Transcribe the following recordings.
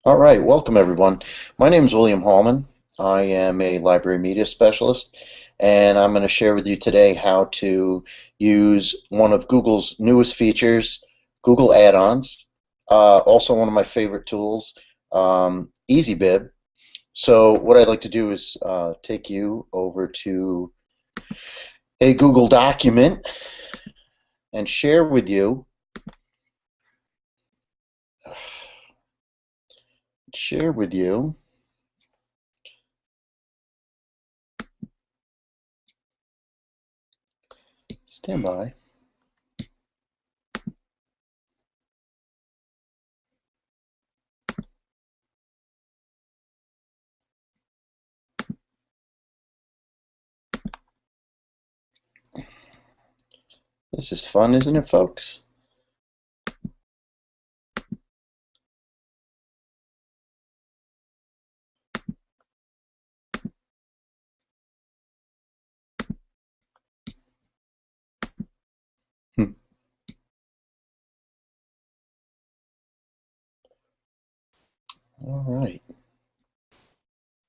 All right, welcome everyone. My name is William Hallman. I am a library media specialist, and I'm going to share with you today how to use one of Google's newest features, Google Add-ons. Also, one of my favorite tools, Easybib. So, what I'd like to do is take you over to a Google document and share with you. Stand by. This is fun, isn't it, folks? Hmm. All right.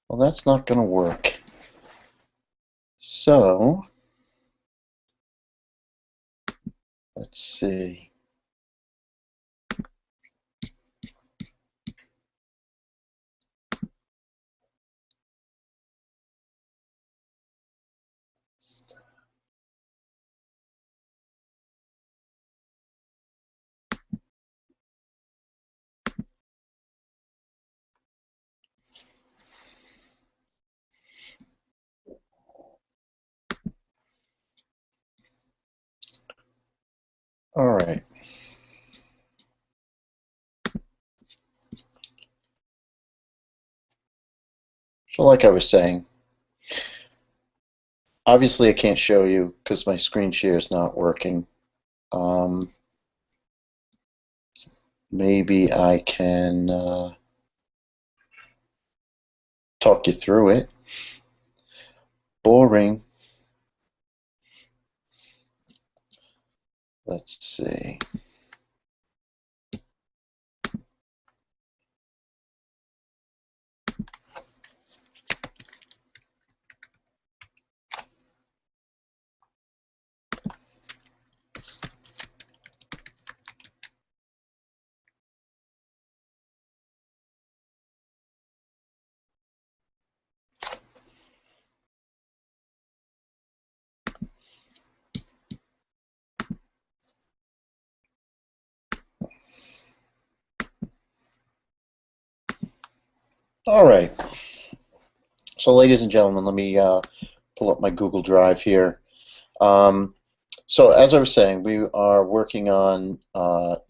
Well, that's not going to work. So, let's see. All right. So, like I was saying, obviously I can't show you because my screen share is not working. Um, Maybe I can talk you through it. Boring. Let's see. All right. So, ladies and gentlemen, let me pull up my Google Drive here. Um, so, as I was saying, we are working on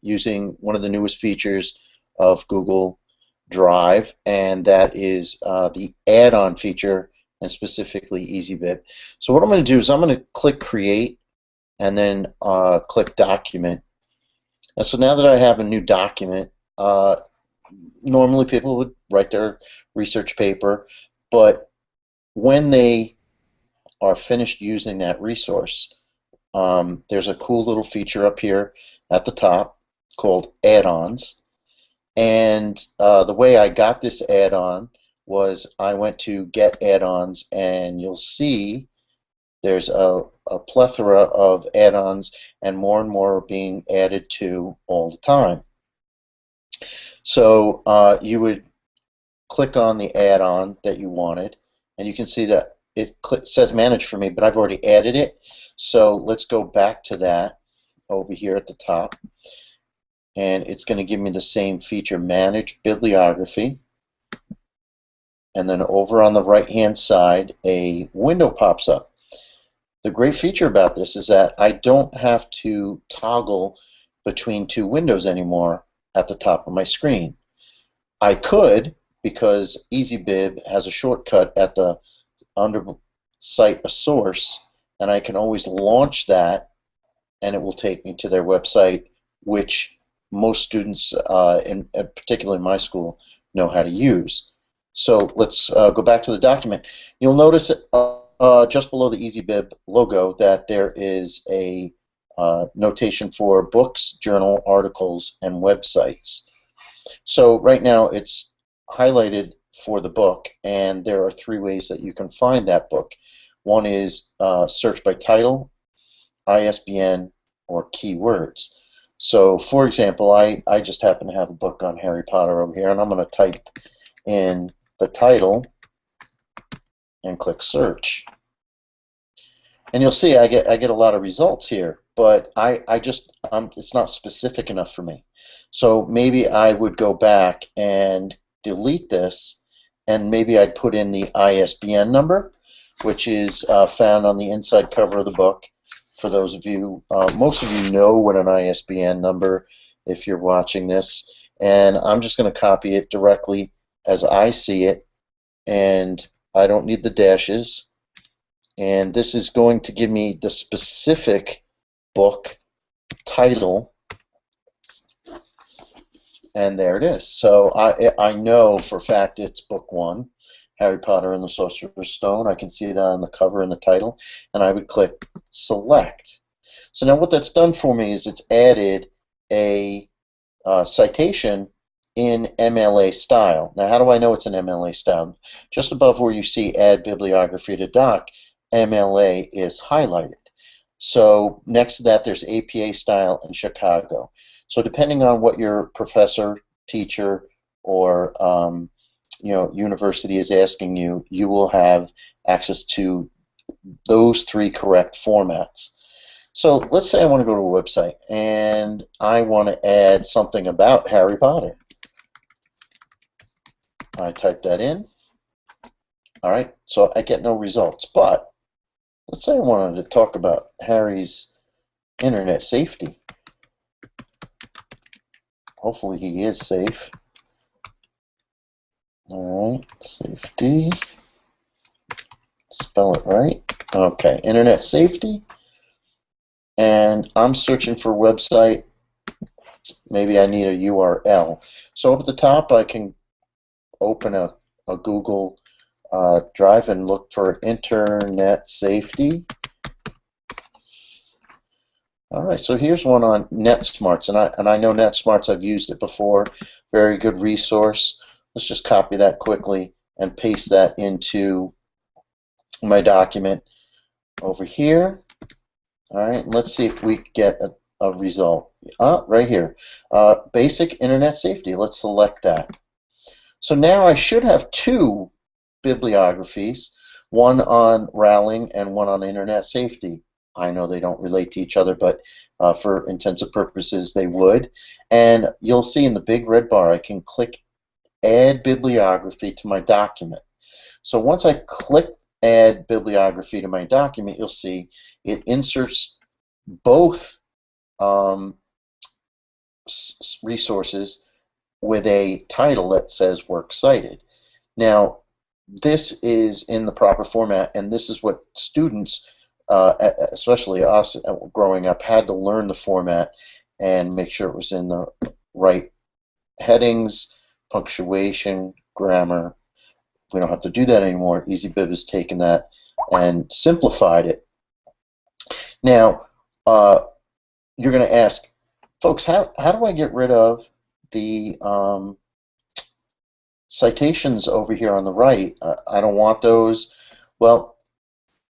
using one of the newest features of Google Drive, and that is the add-on feature, and specifically Easybib. So, what I'm going to do is I'm going to click Create and then click Document. And so now that I have a new document, normally people would write their research paper, but when they are finished using that resource, there's a cool little feature up here at the top called add-ons. And the way I got this add-on was I went to get add-ons, and you'll see there's a plethora of add-ons, and more are being added to all the time. So you would click on the add-on that you wanted, and you can see that it says manage for me, but I've already added it. So let's go back to that over here at the top, and it's going to give me the same feature, manage bibliography, and then over on the right hand side a window pops up. The great feature about this is that I don't have to toggle between two windows anymore at the top of my screen. I could, because Easybib has a shortcut at the under cite a source, and I can always launch that and it will take me to their website, which most students, particularly in my school, know how to use. So let's go back to the document. You'll notice just below the Easybib logo that there is a notation for books, journal, articles, and websites. So right now it's highlighted for the book, and there are 3 ways that you can find that book. One is search by title, ISBN, or keywords. So, for example, I just happen to have a book on Harry Potter over here, and I'm going to type in the title and click search. And you'll see I get a lot of results here, but I just it's not specific enough for me. So maybe I would go back and delete this, and maybe I'd put in the ISBN number, which is found on the inside cover of the book. For those of you, most of you know what an ISBN number if you're watching this, and I'm just going to copy it directly as I see it, and I don't need the dashes. And this is going to give me the specific book title, and there it is. So I know for a fact it's book 1, Harry Potter and the Sorcerer's Stone. I can see it on the cover and the title, and I would click select. So now what that's done for me is it's added a citation in MLA style. Now how do I know it's an MLA style? Just above where you see add bibliography to doc, MLA is highlighted. So next to that there's APA style and Chicago. So depending on what your professor, teacher, or university is asking you, you will have access to those 3 correct formats. So let's say I want to go to a website and I want to add something about Harry Potter. I type that in. Alright, so I get no results. But let's say I wanted to talk about Harry's internet safety. Hopefully he is safe. Alright, safety. Spell it right. Okay, internet safety. And I'm searching for a website. Maybe I need a URL. So up at the top I can open a Google Drive and look for internet safety. Alright, so here's one on NetSmarts, and I know NetSmarts, I've used it before. Very good resource. Let's just copy that quickly and paste that into my document over here. Alright, let's see if we get a result. Right here. Basic internet safety. Let's select that. So now I should have 2 bibliographies, one on Rowling and one on internet safety. I know they don't relate to each other, but for intensive purposes they would. And you'll see in the big red bar I can click Add Bibliography to my document. So once I click Add Bibliography to my document, you'll see it inserts both resources with a title that says Works Cited. Now, this is in the proper format, and this is what students, especially us growing up, had to learn the format and make sure it was in the right headings, punctuation, grammar. We don't have to do that anymore. Easybib has taken that and simplified it. Now, you're going to ask, folks, how do I get rid of the citations over here on the right? I don't want those. Well,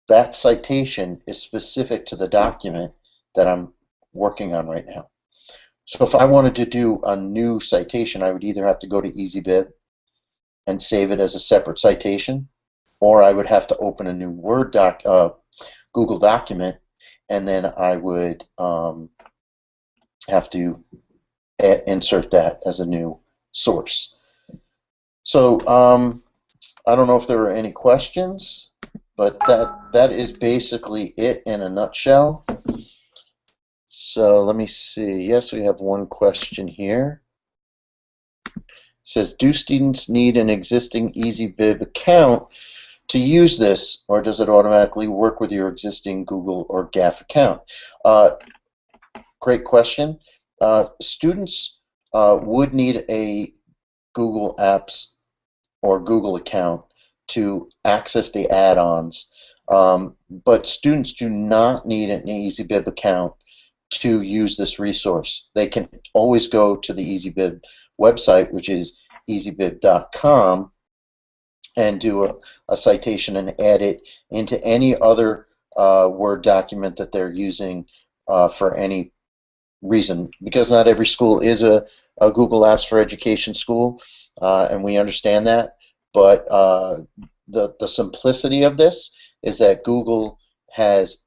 that citation is specific to the document that I'm working on right now. So if I wanted to do a new citation, I would either have to go to Easybib and save it as a separate citation, or I would have to open a new Google document, and then I would have to insert that as a new source. So I don't know if there are any questions, but that is basically it in a nutshell. So let me see. Yes, we have one question here. It says, do students need an existing Easybib account to use this, or does it automatically work with your existing Google or GAF account? Great question. Students would need a Google Apps or Google account to access the add-ons, but students do not need an Easybib account to use this resource. They can always go to the Easybib website, which is easybib.com and do a citation and add it into any other Word document that they're using for any reason, because not every school is a Google Apps for Education school, and we understand that, but the simplicity of this is that Google has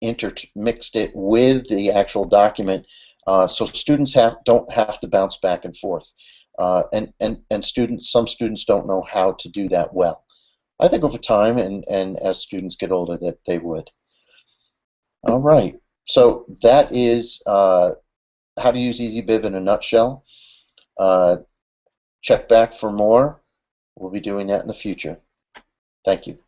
intermixed it with the actual document, so students don't have to bounce back and forth, and some students don't know how to do that well. I think over time, and as students get older, that they would. All right, so that is how to use Easybib in a nutshell. Check back for more. We'll be doing that in the future. Thank you.